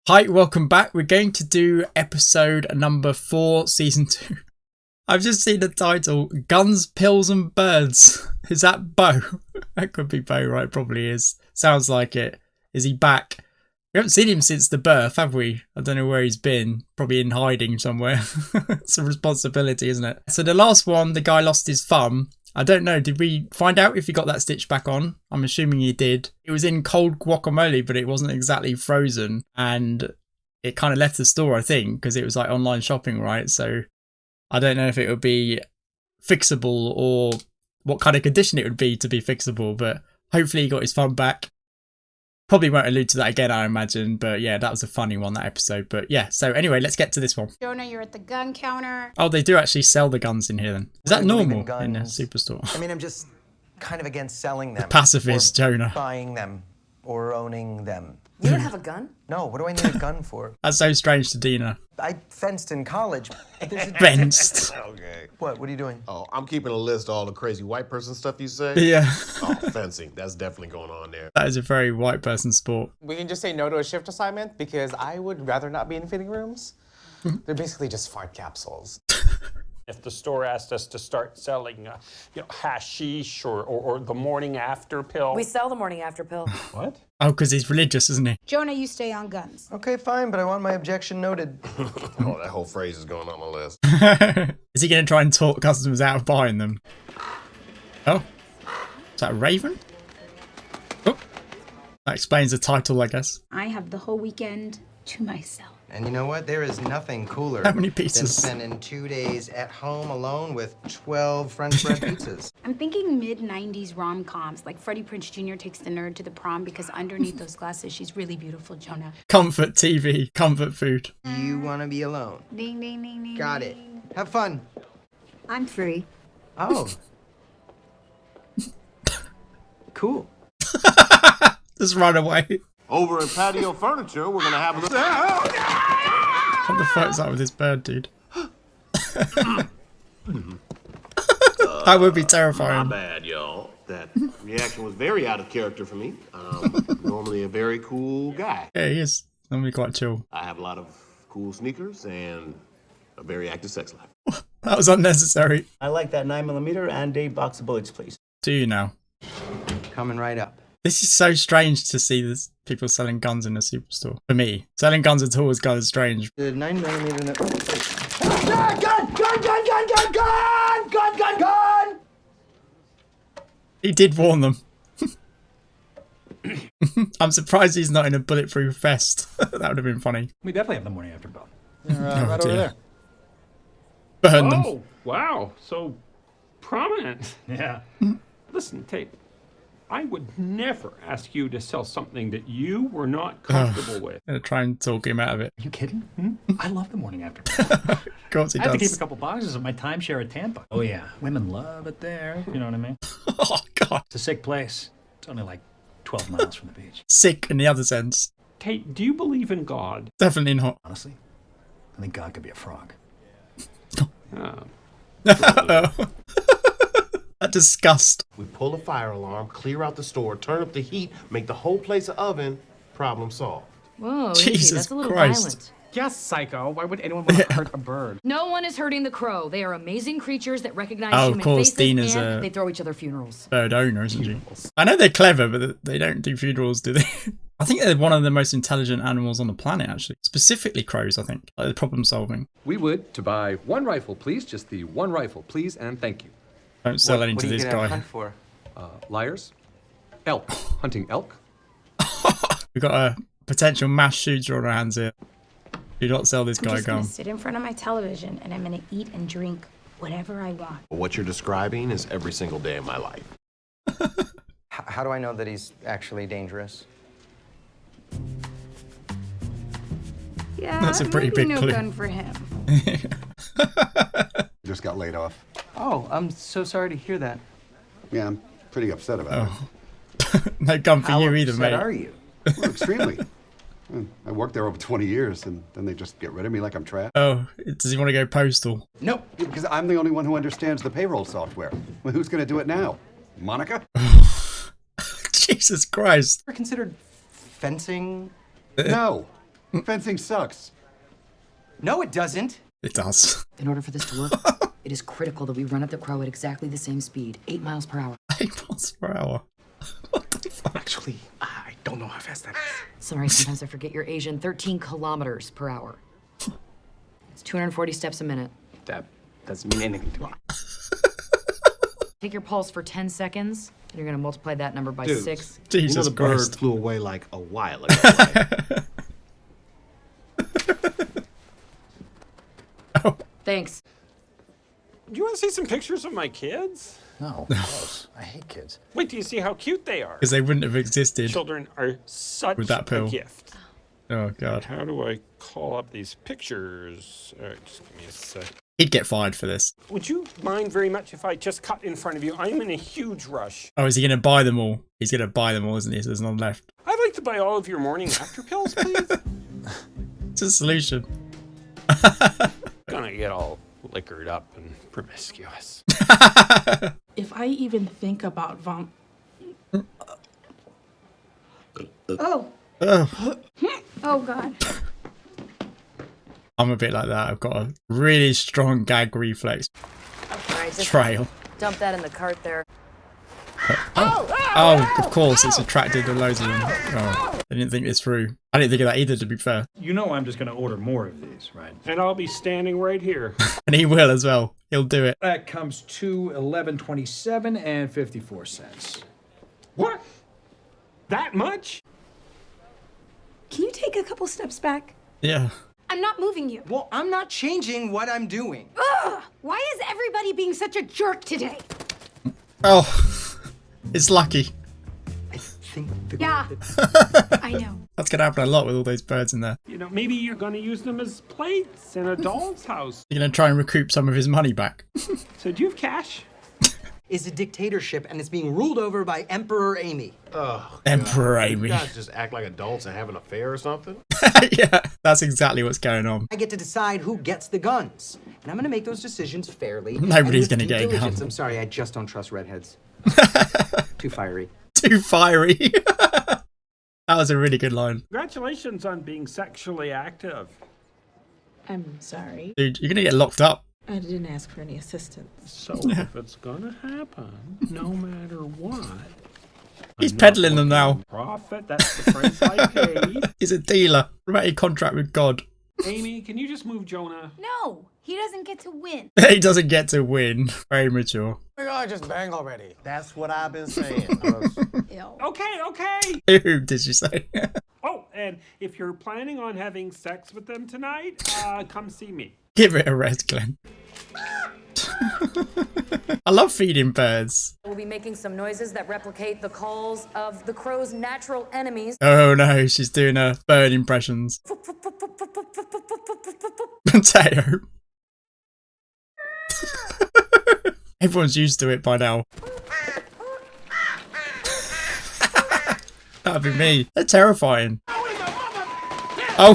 Hi, welcome back. We're going to do episode number 4, season 2. I've just seen the title, Guns, Pills and Birds. Is that Bo? That could be Bo, right? Probably is. Sounds like it. Is he back? We haven't seen him since the birth, have we? I don't know where he's been. Probably in hiding somewhere. It's a responsibility, isn't it? So the last one, the guy lost his thumb. I don't know. Did we find out if he got that stitch back on? I'm assuming he did. It was in cold guacamole, but it wasn't exactly frozen. And it kind of left the store, I think, because it was like online shopping, right? So I don't know if it would be fixable or what kind of condition it would be to be fixable. But hopefully he got his thumb back. Probably won't allude to that again, I imagine. But yeah, that was a funny one, that episode. But yeah, so anyway, let's get to this one. Jonah, you're at the gun counter. Oh, they do actually sell the guns in here then. Is that normal in a Superstore? I mean, I'm just kind of against selling them. The pacifist, Jonah. Buying them or owning them. You don't have a gun? No, what do I need a gun for? That's so strange to Dina. I fenced in college. Fenced. Okay. What are you doing? Oh, I'm keeping a list of all the crazy white person stuff you say. Yeah. Oh, fencing. That's definitely going on there. That is a very white person sport. We can just say no to a shift assignment because I would rather not be in fitting rooms. They're basically just fart capsules. If the store asked us to start selling, hashish or the morning after pill. We sell the morning after pill. What? Oh, because he's religious, isn't he? Jonah, you stay on guns. Okay, fine, but I want my objection noted. Oh, that whole phrase is going on my list. Is he going to try and talk customers out of buying them? Oh. Is that a raven? Oh. That explains the title, I guess. I have the whole weekend to myself. And you know what? There is nothing cooler How many than pizzas? spending 2 days at home alone with 12 French bread pizzas. I'm thinking mid-90s rom-coms, like Freddie Prinze Jr. takes the nerd to the prom because underneath those glasses, she's really beautiful, Jonah. Comfort TV, comfort food. You want to be alone? Ding, ding, ding, ding. Got it. Have fun. I'm free. Oh. Cool. Just run away. Over at Patio Furniture, we're going to have a... What the fuck's that with this bird, dude? That would be My terrifying. bad, y'all. That reaction was very out of character for me. Normally a very cool guy. Yeah, he is. Normally quite chill. I have a lot of cool sneakers and a very active sex life. That was unnecessary. I like that 9mm and a box of bullets, please. Do you now? Coming right up. This is so strange to see this people selling guns in a superstore. For me, selling guns at all is kind of strange. The 9mm. Gun! He did warn them. I'm surprised he's not in a bulletproof vest. That would have been funny. We definitely have the morning after pill. Right over there. Burn them. Oh, wow. So prominent. Yeah. Listen, Tate, I would never ask you to sell something that you were not comfortable with. Gonna try and talk him out of it. Are you kidding? I love the morning after pill. Of course he I have to keep a does. couple boxes of my timeshare at Tampa. Oh yeah, women love it there. You know what I mean? Oh, God. It's a sick place. It's only like 12 miles from the beach. Sick in the other sense. Tate, do you believe in God? Definitely not. Honestly, I think God could be a frog. That disgust. We pull a fire alarm, clear out the store, turn up the heat, make the whole place an oven, problem solved. Whoa, Jesus easy. That's a little Christ. violent. Yes, psycho. Why would anyone want to hurt a bird? No one is hurting the crow. They are amazing creatures that recognize Oh, of human course, faces Dina's and a- they throw each other funerals. Bird owner, isn't she? I know they're clever, but they don't do funerals, do they? I think they're one of the most intelligent animals on the planet, actually. Specifically crows, I think. Like the problem solving. We would to buy one rifle, please. Just the one rifle, please, and thank you. Don't sell any to this guy. Hunt for? Liars? Elk. Hunting elk? We've got a potential mass shooter on our hands here. Do not sell this I'm guy just gonna gum. sit in front of my television and I'm gonna eat and drink whatever I want. What you're describing is every single day of my life. How do I know that he's actually dangerous? Yeah, That's a pretty maybe big no clue. gun for him. Just got laid off. Oh, I'm so sorry to hear that. Yeah, I'm pretty upset about No gun for How you either, upset mate. are you? it. Well, extremely. I worked there over 20 years, and then they just get rid of me like I'm trash. Oh, does he want to go postal? No, because I'm the only one who understands the payroll software. Well, who's going to do it now? Monica? Jesus Christ. Ever considered fencing? No. Fencing sucks. No, it doesn't. It does. In order for this to work, it is critical that we run up the crow at exactly the same speed, 8 miles per hour. 8 miles per hour. What the fuck? Actually, I don't know how fast that is. Sorry, sometimes I forget you're Asian. 13 kilometers per hour. It's 240 steps a minute. That doesn't mean anything to me. Take your pulse for 10 seconds, and you're gonna multiply that number by Dude. 6. Jesus You know the Christ. bird flew away like a while ago. Right? Thanks. Do you want to see some pictures of my kids? No, gross. I hate kids. Wait till you see how cute they are. Because they wouldn't have existed. Children are such With that pill. a gift. Oh, God. How do I call up these pictures? All right, just give me a sec. He'd get fired for this. Would you mind very much if I just cut in front of you? I'm in a huge rush. Oh, is he going to buy them all? He's going to buy them all, isn't he? So there's none left. I'd like to buy all of your morning after pills, please. It's a solution. Gonna get all liquored up and promiscuous. If I even think about Oh. Ugh. Oh, God. I'm a bit like that. I've got a really strong gag reflex. Alright, just Trail. dump that in the cart there. Oh, of course, it's attracted to loads of them. Oh, I didn't think this through. I didn't think of that either, to be fair. You know I'm just going to order more of these, right? And I'll be standing right here. And he will as well. He'll do it. That comes to $11.27 and 54 cents. What? That much? Can you take a couple steps back? Yeah. I'm not moving you. Well, I'm not changing what I'm doing. Ugh! Why is everybody being such a jerk today? Oh, it's lucky. I think the Yeah. I know. That's going to happen a lot with all those birds in there. You know, maybe you're gonna use them as plates in a doll's house. You're going to try and recoup some of his money back. So do you have cash? is a dictatorship and it's being ruled over by Emperor Amy. Oh, Emperor God. Amy. You guys just act like adults and have an affair or something? Yeah, that's exactly what's going on. I get to decide who gets the guns. And I'm gonna make those decisions fairly. Nobody's and with gonna get a due diligence. gun. I'm sorry, I just don't trust redheads. Too fiery. Too fiery. That was a really good line. Congratulations on being sexually active. I'm sorry. Dude, you're going to get locked up. I didn't ask for any assistance. So if it's gonna happen, no matter what. He's I'm not peddling them looking now. for Profit, that's the price I pay. He's a dealer. Romantic contract with God. Amy, can you just move Jonah? No, he doesn't get to win. He doesn't get to win. Very mature. Oh my God, just bang already. That's what I've been saying. Ew. Okay. Who did you say? Oh, and if you're planning on having sex with them tonight, come see me. Give it a rest, Glenn. I love feeding birds. We'll be making some noises that replicate the calls of the crow's natural enemies. Oh no, she's doing her bird impressions. Potato. Everyone's used to it by now. That'd be me. They're terrifying. Oh,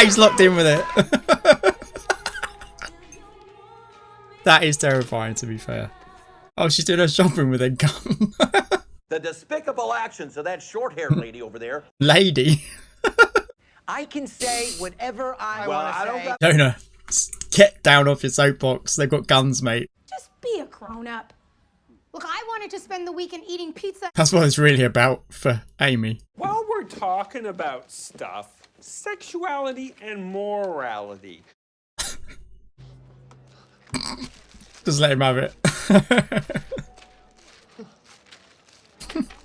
he's locked in with it. That is terrifying, to be fair. Oh, she's doing her shopping with a gun. The despicable actions of that short-haired lady over there. Lady. I can say whatever I Well, want I to don't say. got- Jonah, get down off your soapbox. They've got guns, mate. Just be a grown-up. Look, I wanted to spend the weekend eating pizza. That's what it's really about for Amy. While we're talking about stuff, sexuality and morality. Just let him have it.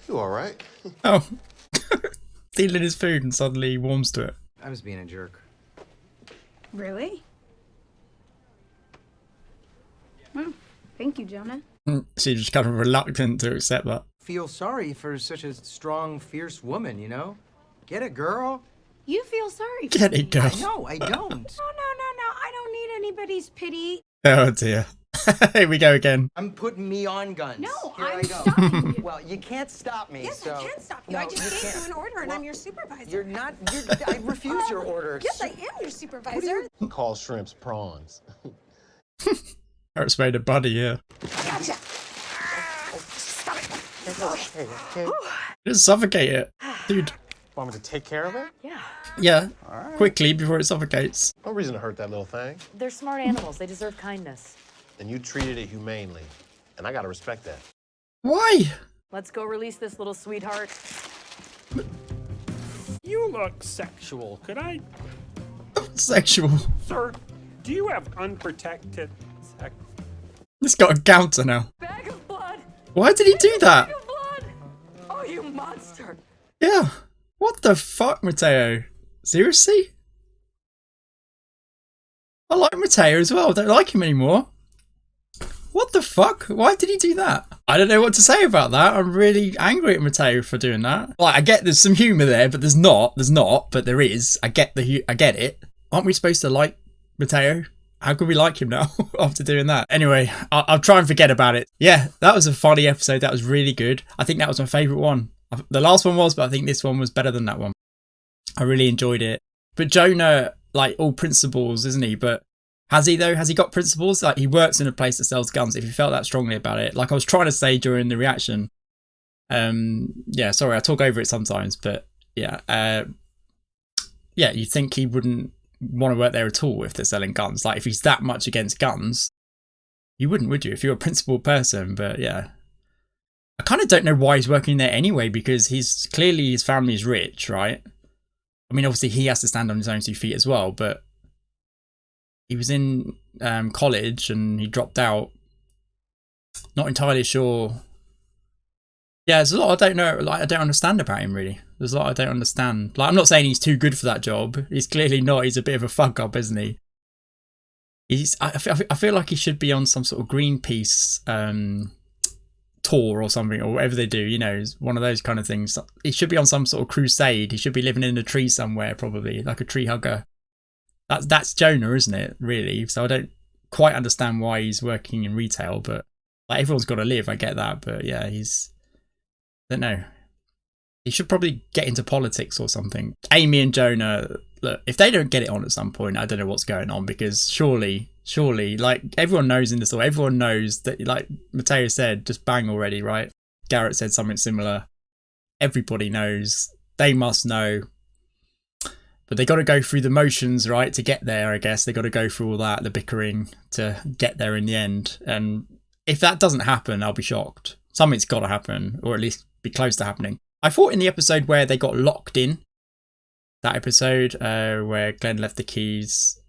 You all right? Oh. Stealing his food and suddenly he warms to it. I was being a jerk. Really? Well, thank you, Jonah. She's just kind of reluctant to accept that. Feel sorry for such a strong, fierce woman, you know? Get it, girl? You feel sorry for Get me. it, girl. No, I don't. No. I don't need anybody's pity. Oh dear. Here we go again. I'm putting me on guns. No, Here I'm I go. stopping you. Well, you can't stop me. Yes, so... I can stop you. No, I just gave can't. you an order and Well, I'm your supervisor. You're not. I refuse your order. Yes, I am your supervisor. Call shrimps prawns. Eric's made a buddy here. Gotcha. Okay. Just suffocate it. Dude. Want me to take care of it? Yeah. Yeah, quickly before it suffocates. No reason to hurt that little thing. They're smart animals. They deserve kindness. And you treated it humanely. And I gotta respect that. Why? Let's go release this little sweetheart. You look sexual. Could I, Sexual. sir? Do you have unprotected sex? It's got a counter now. Bag of blood! Why did he do that? Bag of blood! Oh, you monster! Yeah. What the fuck, Mateo? Seriously? I like Mateo as well. I don't like him anymore. What the fuck? Why did he do that? I don't know what to say about that. I'm really angry at Mateo for doing that. Like, I get there's some humour there, but there's not, but there is. I get it. Aren't we supposed to like Mateo? How can we like him now after doing that? Anyway, I'll try and forget about it. Yeah, that was a funny episode. That was really good. I think that was my favourite one. The last one was, but I think this one was better than that one. I really enjoyed it. But Jonah, like, all principles, isn't he? But has he though? Has he got principles? Like, he works in a place that sells guns. If he felt that strongly about it, like I was trying to say during the reaction. Yeah, sorry, I talk over it sometimes, but yeah, yeah, you think he wouldn't want to work there at all if they're selling guns. Like, if he's that much against guns, you wouldn't, would you? If you're a principled person. But yeah, I kind of don't know why he's working there anyway, because he's clearly, his family is rich, right? I mean, obviously he has to stand on his own 2 feet as well, but he was in college and he dropped out. Not entirely sure. Yeah, there's a lot I don't know. Like, I don't understand about him, really. There's a lot I don't understand. Like, I'm not saying he's too good for that job. He's clearly not. He's a bit of a fuck up, isn't he? I feel like he should be on some sort of Greenpeace tour or something, or whatever they do. You know, one of those kind of things. He should be on some sort of crusade. He should be living in a tree somewhere, probably, like a tree hugger. That's Jonah, isn't it, really? So I don't quite understand why he's working in retail, but like, everyone's got to live, I get that, but yeah, I don't know. He should probably get into politics or something. Amy and Jonah, look, if they don't get it on at some point, I don't know what's going on, because surely, like, everyone knows in the store, everyone knows that, like Mateo said, just bang already, right? Garrett said something similar. Everybody knows. They must know. But they got to go through the motions, right, to get there, I guess. They got to go through all that, the bickering, to get there in the end. And if that doesn't happen, I'll be shocked. Something's got to happen, or at least be close to happening. I thought in the episode where they got locked in, that episode where Glenn left the keys,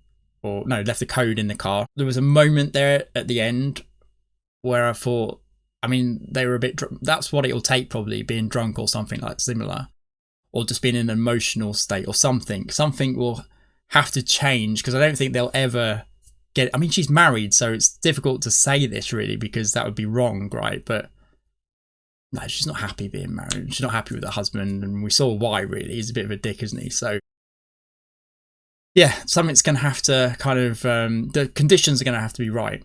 or no, left the code in the car, there was a moment there at the end where I thought, I mean, they were a bit that's what it'll take, probably, being drunk or something like similar. Or just being in an emotional state or something. Something will have to change, because I don't think they'll ever get... I mean, she's married, so it's difficult to say this, really, because that would be wrong, right? But no, she's not happy being married. She's not happy with her husband, and we saw why, really. He's a bit of a dick, isn't he? So, yeah, something's going to have to kind of... the conditions are going to have to be right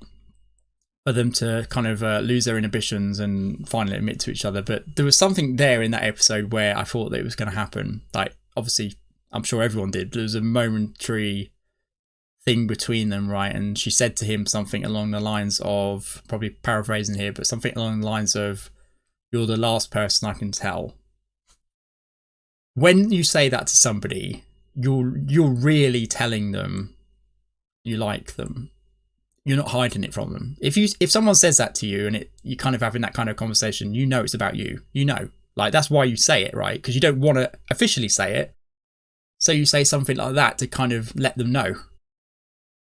for them to kind of lose their inhibitions and finally admit to each other. But there was something there in that episode where I thought that it was going to happen. Like, obviously, I'm sure everyone did. There was a momentary thing between them, right? And she said to him something along the lines of, probably paraphrasing here, but something along the lines of, "You're the last person I can tell." When you say that to somebody, you're really telling them you like them. You're not hiding it from them. If someone says that to you and you kind of having that kind of conversation, you know it's about you. You know, like, that's why you say it, right? Because you don't want to officially say it. So you say something like that to kind of let them know.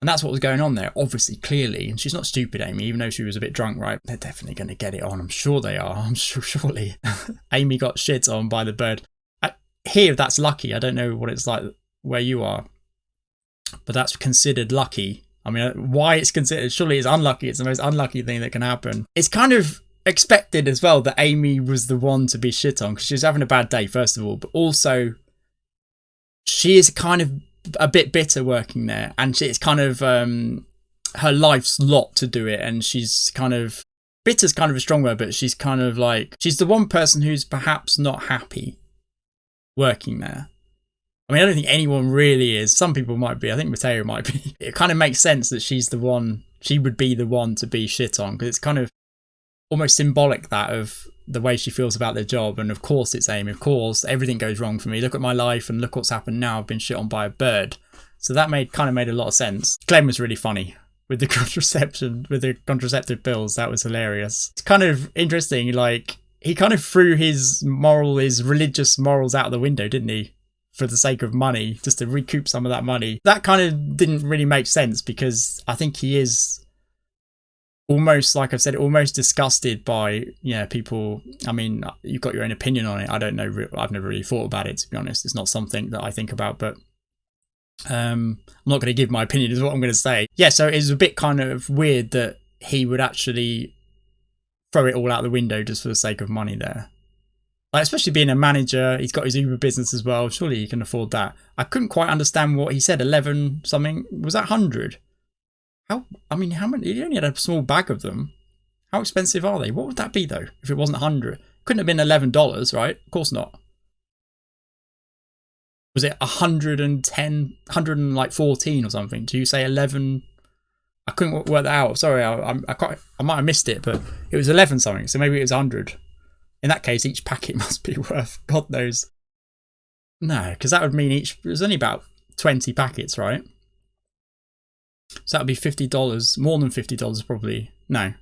And that's what was going on there, obviously, clearly. And she's not stupid, Amy, even though she was a bit drunk, right? They're definitely going to get it on. I'm sure they are. I'm sure, surely. Amy got shit on by the bird. Here, that's lucky. I don't know what it's like where you are, but that's considered lucky. I mean, why it's considered, surely it's unlucky. It's the most unlucky thing that can happen. It's kind of expected as well that Amy was the one to be shit on, because she was having a bad day, first of all, but also she is kind of a bit bitter working there, and it's kind of her life's lot to do it, and she's kind of, bitter's kind of a strong word, but she's kind of like, she's the one person who's perhaps not happy working there. I mean, I don't think anyone really is. Some people might be. I think Mateo might be. It kind of makes sense that she's the one, she would be the one to be shit on, because it's kind of almost symbolic that of the way she feels about their job. And of course it's Amy. Of course everything goes wrong for me. Look at my life and look what's happened now. I've been shit on by a bird. So that kind of made a lot of sense. Glenn was really funny with the contraceptive pills. That was hilarious. It's kind of interesting. Like, he kind of threw his religious morals out the window, didn't he? For the sake of money, just to recoup some of that money. That kind of didn't really make sense, because I think he is almost, like I've said, almost disgusted by, people. I mean, you've got your own opinion on it. I don't know. I've never really thought about it, to be honest. It's not something that I think about, but I'm not going to give my opinion, is what I'm going to say. Yeah, so it's a bit kind of weird that he would actually throw it all out the window just for the sake of money there. Like, especially being a manager, he's got his Uber business as well. Surely he can afford that. I couldn't quite understand what he said. 11 something. Was that 100? How many? He only had a small bag of them. How expensive are they? What would that be though? If it wasn't 100, couldn't have been $11, right? Of course not. Was it 110, 114 or something? Do you say 11? I couldn't work that out. Sorry, I might have missed it, but it was 11 something. So maybe it was 100. In that case, each packet must be worth God knows. No, because that would mean it was only about 20 packets, right? So that would be $50, more than $50 probably. No,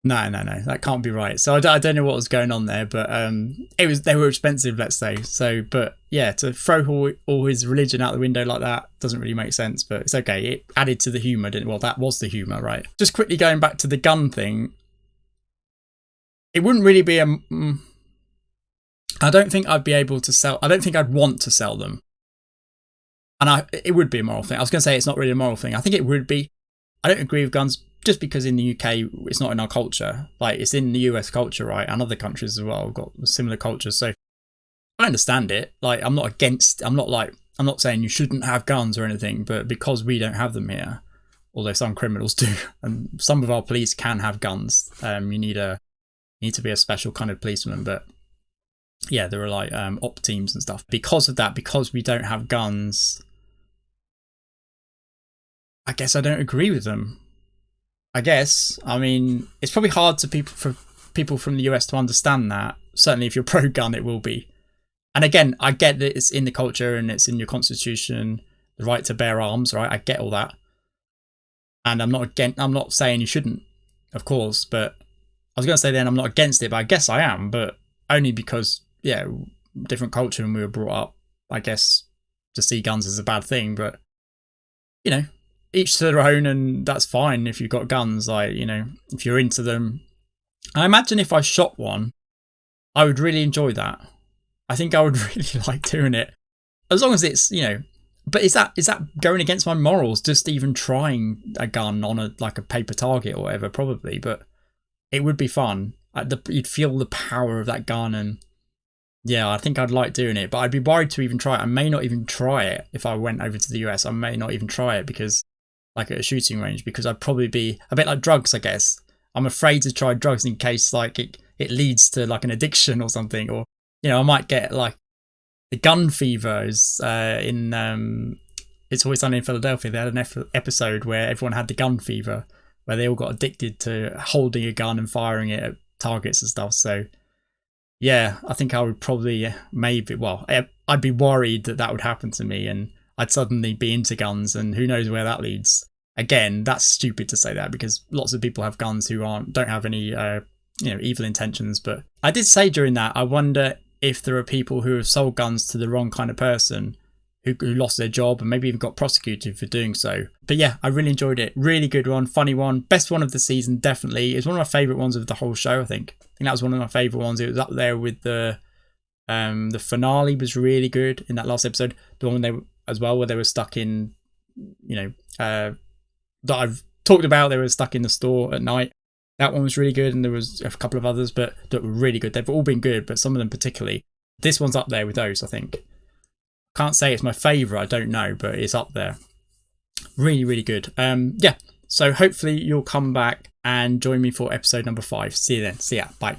that can't be right. So I don't know what was going on there, but they were expensive, let's say. So, but yeah, to throw all his religion out the window like that doesn't really make sense, but it's okay. It added to the humour, didn't it? Well, that was the humour, right? Just quickly going back to the gun thing. It wouldn't really be I don't think I'd be able to sell. I don't think I'd want to sell them. And it would be a moral thing. I was going to say it's not really a moral thing. I think it would be. I don't agree with guns just because in the UK it's not in our culture. Like, it's in the US culture, right? And other countries as well have got similar cultures. So I understand it. Like, I'm not saying you shouldn't have guns or anything, but because we don't have them here, although some criminals do, and some of our police can have guns, you need to be a special kind of policeman. But yeah, there are like op teams and stuff. Because of that, because we don't have guns, I guess I don't agree with them. I guess, I mean, it's probably hard for people from the US to understand that. Certainly if you're pro-gun, it will be. And again, I get that it's in the culture and it's in your constitution, the right to bear arms, right? I get all that. And I'm not saying you shouldn't, of course, but I was going to say then I'm not against it, but I guess I am, but only because, yeah, different culture and we were brought up, I guess, to see guns as a bad thing. But, each to their own, and that's fine if you've got guns, like, if you're into them. I imagine if I shot one, I would really enjoy that. I think I would really like doing it. As long as it's, but is that going against my morals, just even trying a gun on a paper target or whatever? Probably, but it would be fun. You'd feel the power of that gun, and yeah, I think I'd like doing it, but I'd be worried to even try it. I may not even try it if I went over to the US. I may not even try it because, like, at a shooting range, because I'd probably be a bit like drugs, I guess. I'm afraid to try drugs in case it leads to like an addiction or something, or I might get like the gun fevers in It's Always Sunny in Philadelphia. They had an episode where everyone had the gun fever, where they all got addicted to holding a gun and firing it at targets and stuff. So yeah, I think I would probably I'd be worried that would happen to me and I'd suddenly be into guns, and who knows where that leads. Again, that's stupid to say that because lots of people have guns who don't have any evil intentions. But I did say during that, I wonder if there are people who have sold guns to the wrong kind of person who lost their job and maybe even got prosecuted for doing so. But yeah, I really enjoyed it. Really good one, funny one, best one of the season, definitely. It's one of my favourite ones of the whole show, I think. I think that was one of my favourite ones. It was up there with the finale was really good in that last episode. The one where they were stuck in, that I've talked about, they were stuck in the store at night. That one was really good, and there was a couple of others, but that were really good. They've all been good, but some of them particularly. This one's up there with those, I think. Can't say it's my favourite, I don't know, but it's up there. Really, really good. Yeah, so hopefully you'll come back and join me for episode number 5. See you then. See ya. Bye.